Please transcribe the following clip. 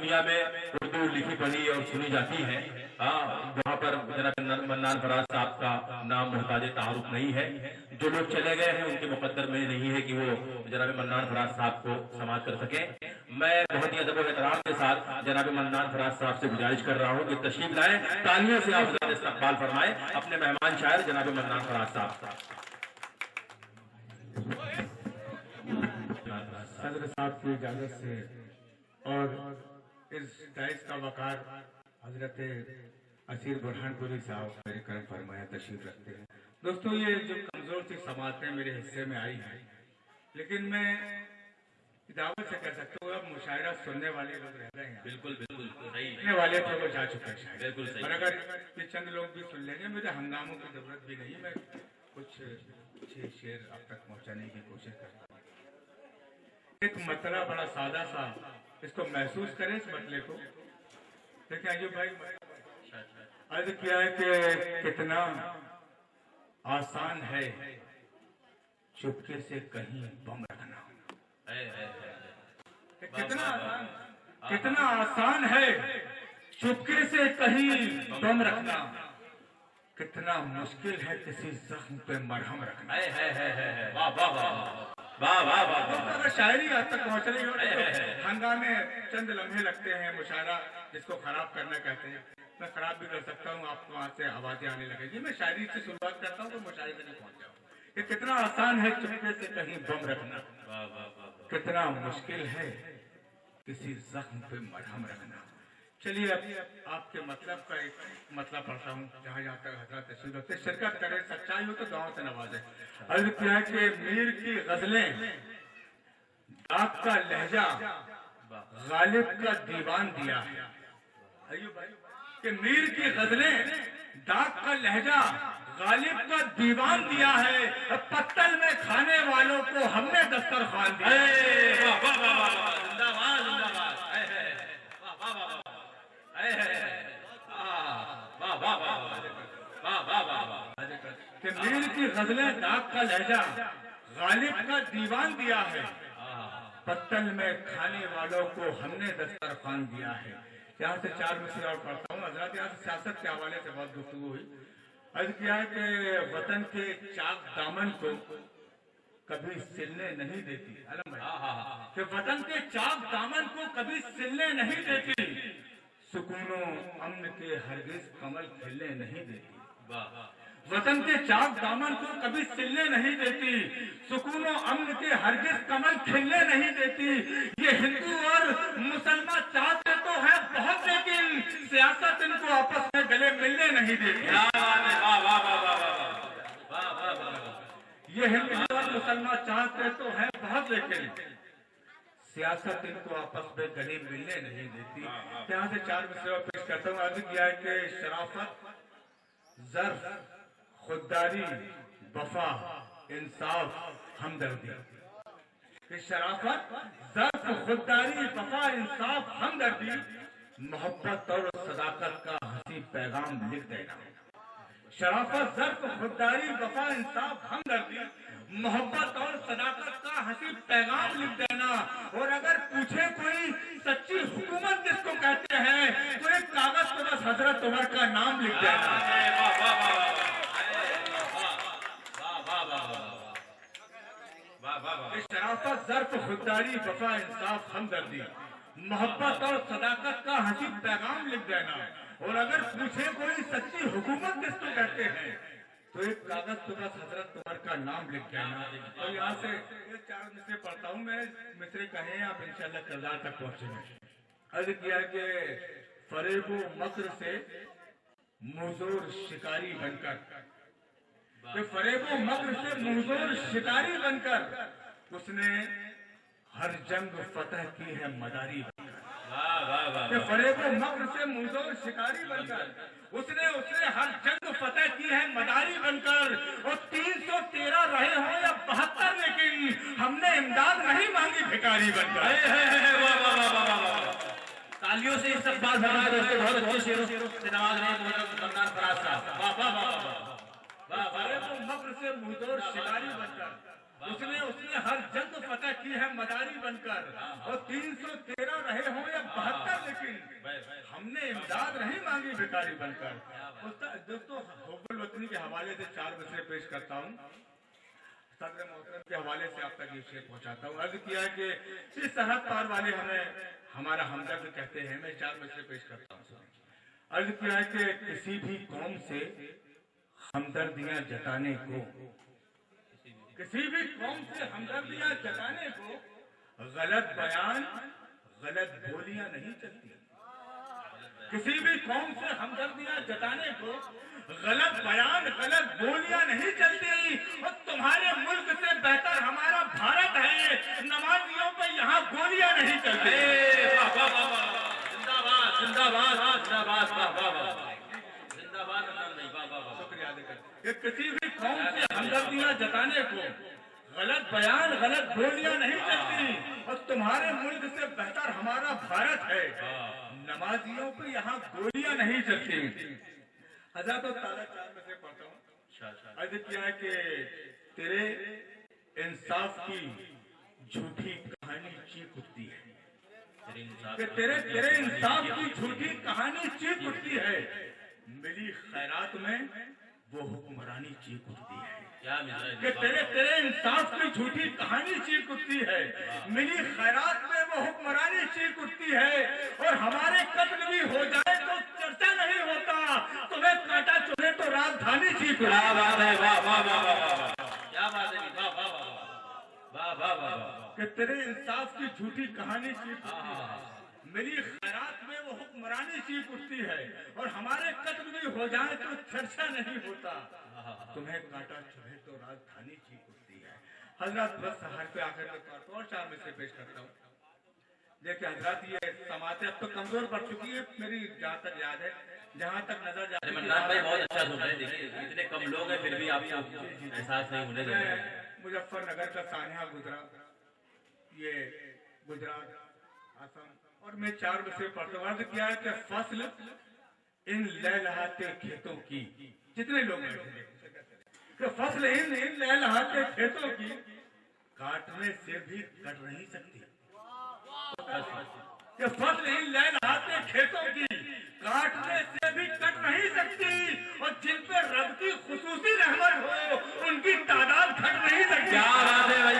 دنیا میں اردو لکھی پڑھی اور سنی جاتی ہے، وہاں پر جناب منان فراز صاحب کا نام محتاج تعارف نہیں ہے۔ جو لوگ چلے گئے ہیں ان کے مقدر میں نہیں ہے کہ وہ جناب منان فراز صاحب کو سماعت کر سکیں۔ میں بہت ہی ادب و احترام کے ساتھ جناب منان فراز صاحب سے گزارش کر رہا ہوں کہ تشریف لائیں، تالیوں سے آپ حضرات استقبال فرمائیں اپنے مہمان شاعر جناب منان فراز صاحب کا۔ صدر صاحب کی اجازت سے اور اس دائز کا وقار حضرت اسیر برہان پوری صاحب میرے کرم فرمایا تشریف رکھتے ہیں۔ دوستوں، یہ جو کمزور سی سماعتیں میرے حصے میں آئی ہیں، لیکن میں دعوت سے کہہ سکتا ہوں اب مشاعرہ سننے والے لوگ رہ گئے ہیں۔ بالکل بالکل صحیح، سننے والے تھے وہ جا چکے ہیں شاید، بالکل صحیح۔ اور اگر یہ چند لوگ بھی سن لیں گے مجھے ہنگاموں کی ضرورت بھی نہیں، میں کچھ اچھے شعر اب تک پہنچانے کی کوشش کرتا ہوں۔ ایک مطلع بڑا سادہ سا، اس کو محسوس کریں اس مطلع کو۔ دیکھیں ایوب بھائی، عرض کیا ہے کہ کتنا آسان ہے چپکے سے کہیں بم رکھنا، کتنا آسان ہے چپکے سے کہیں بم رکھنا، کتنا مشکل ہے کسی زخم پہ مرہم رکھنا۔ اگر شاعری آج تک پہنچ رہی ہو تو ہنگامے چند لمحے لگتے ہیں، مشاعرہ جس کو خراب کرنا کہتے ہیں، میں خراب بھی کر سکتا ہوں، آپ کو وہاں سے آوازیں آنے لگے گی۔ میں شاعری سے شروعات کرتا ہوں تو مشاعرے سے نہیں پہنچ جاؤں کہ کتنا آسان ہے چپکے سے کہیں بم رکھنا، کتنا مشکل ہے کسی زخم پہ مرہم رکھنا۔ چلیے اب آپ کے مطلب کا ایک مطلب پڑھتا ہوں، جہاں جہاں تک حضرات تشریف رکھتے شرکت کرے، سچائی ہو تو دعاؤں سے نوازے۔ عرض کیا ہے کہ میر کی غزلیں ڈاک کا لہجہ غالب کا دیوان دیا ہے۔ ایوب بھائی کہ میر کی غزلیں ڈاک کا لہجہ غالب کا دیوان دیا ہے، پتل میں کھانے والوں کو ہم نے دسترخوان دیا۔ کہ میر کی غزلیں ڈاک کا لہجہ غالب کا دیوان دیا ہے، پتل میں کھانے والوں کو ہم نے دسترخوان دیا ہے۔ یہاں سے چار مصرے اور پڑھتا ہوں۔ حضرات یہاں سے سیاست کے حوالے سے بہت گفتگو ہوئی۔ عرض کیا ہے کہ وطن کے چاک دامن کو کبھی سلنے نہیں دیتی، علم بھائی کہ وطن کے چاک دامن کو کبھی سلنے نہیں دیتی، سکون و امن کے ہرگز کمل کھلنے نہیں دیتی۔ وطن کے چاک دامن کو کبھی سلنے نہیں دیتی، سکون و امن کے ہرگز کمل کھلنے نہیں دیتی۔ یہ ہندو اور مسلمان چاہتے تو ہے بہت، لیکن سیاست ان کو آپس میں گلے ملنے نہیں دیتی۔ یہ ہندو اور مسلمان چاہتے تو ہے بہت، لیکن سیاست ان کو آپس میں گلے ملنے نہیں دیتی۔ یہاں سے چار مصرے پیش کرتا ہوں۔ عرض کیا ہے کہ شرافت، ظرف، خودداری، وفا، انصاف، ہمدردی۔ کہ شرافت، ظرف، خودداری، وفا، انصاف، ہمدردی، محبت اور صداقت کا حسین پیغام لکھ دینا۔ شرافت، ظرف، خودداری، وفا، انصاف، ہمدردی، محبت اور صداقت کا حسین پیغام لکھ دینا۔ اور اگر پوچھے کوئی سچی حکومت جس کو کہتے ہیں تو ایک کاغذ پر بس حضرت عمر کا نام لکھ دینا۔ شرافت، ظرف، خودداری، وفا، انصاف، ہمدردی، محبت اور صداقت کا حسین پیغام لکھ دینا۔ اور اگر پوچھے کوئی سچی حکومت جس کو کہتے ہیں تو ایک کاغذ پر بس حضرت عمر کا نام لکھ دینا۔ اور یہاں سے یہ چار مصرے پڑھتا ہوں میں، مصرے کہیں آپ انشاءاللہ کردار تک پہنچیں گے۔ عرض کیا کہ فریب و مکر سے منظور شکاری بن کر، کہ فریب و مکر سے منظور شکاری بن کر اس نے ہر جنگ فتح کی ہے مداری بن کر۔ کہ فریب و مکر سے منظور شکاری بن کر اس نے ہر جنگ فتح کی ہے مداری بن کر۔ اور 313 رہے ہوں یا 72، لیکن ہم نے امداد نہیں مانگی بھکاری بن کر۔ تالیوں سے استقبال فرمائے دوستو، بہت اچھے شعروں سے نواز رہے ہیں منان فراز صاحب۔ واہ واہ واہ واہ۔ فریب و مکر سے منظور شکاری بن کر اس نے ہر جنگ فتح کی ہے مداری بن کر۔ اور 313 رہے ہوں یا 72، لیکن ہم نے امداد نہیں مانگی بھکاری بن کر۔ دوستوں حب الوطنی کے حوالے سے 4 مصرے پیش کرتا ہوں، صدر محترم کے حوالے سے آپ تک یہ شعر پہنچاتا ہوں۔ عرض کیا ہے کہ اس سرحد پار والے ہمیں ہمارا ہمدرد کہتے ہیں، میں 4 مصرے پیش کرتا ہوں۔ عرض کیا ہے کہ کسی بھی قوم سے ہمدردیاں جتانے کو، کسی بھی قوم سے ہمدردیاں جتانے کو غلط بیان غلط بولیاں نہیں چلتی۔ کسی بھی قوم سے ہمدردیاں جتانے کو غلط بیان غلط بولیاں نہیں چلتی، اور تمہارے ملک سے بہتر ہمارا بھارت ہے، نمازیوں پہ یہاں گولیاں نہیں چلتی۔ زندہ باد زندہ باد زندہ باد زندہ باد۔ شکریہ ادا کرتے کہ کسی بھی قوم سے ہمدردیاں جتانے کو غلط بیان غلط بولیاں نہیں چلتی، اور تمہارے ملک سے بہتر ہمارا بھارت ہے، نمازیوں پہ یہاں گولیاں نہیں چلتی۔ حضرت تعالیٰ 4 میں سے پڑھتا ہوں۔ عرض کیا ہے کہ تیرے انصاف کی جھوٹی کہانی چیخ اٹھتی ہے، کہ تیرے انصاف کی جھوٹی کہانی چیخ اٹھتی ہے، ملی خیرات میں وہ حکمرانی چیخ اٹھتی ہے، کہ تیرے انصاف کی جھوٹی کہانی چیخ اٹھتی ہے، ملی خیرات میں وہ حکمرانی چیخ اٹھتی ہے، اور ہمارے قتل بھی ہو جائے تو چرچا نہیں ہوتا، تمہیں کاٹا چلے تو راجدھانی چیخ اٹھتی ہے، کہ تیرے انصاف کی جھوٹی کہانی چیخ اٹھتی ہے، ملی خیرات میں وہ حکمرانی چیخ اٹھتی ہے، اور ہمارے قتل بھی ہو جائے تو چرچا نہیں ہوتا، تمہیں کاٹا چلے تو راجدھانی چیخ اٹھتی ہے۔ حضرت بس ہر پہ آخر کے طور پر اور 4 میں سے پیش کرتا ہوں۔ دیکھیں حضرت یہ سماعتیں اب تو کمزور پڑ چکی ہے میری جہاں تک یاد ہے، جہاں تک نظر جاتی ہے۔ منان بھائی بہت اچھا سن رہے ہیں، دیکھیے اتنے کم لوگ ہیں پھر بھی آپ کو احساس نہیں ہونے دے رہے ہیں۔ مظفر نگر کا سانحہ گزرا، یہ گجرات آسام، اور میں 4 میں سے پڑھتا ہوں۔ عرض کیا ہے کہ فصل ان لہلہاتے کھیتوں کی، جتنے لوگ بیٹھے ہیں کہ فصل ان لہلہاتے کھیتوں کی کاٹنے سے بھی کٹ نہیں سکتی، کہ فصل ان لہلہاتے کھیتوں کی کاٹنے سے بھی کٹ نہیں سکتی، اور جن پہ رب کی خصوصی رحمت ہو ان کی تعداد گھٹ نہیں سکتی۔ کیا بات ہے بھائی،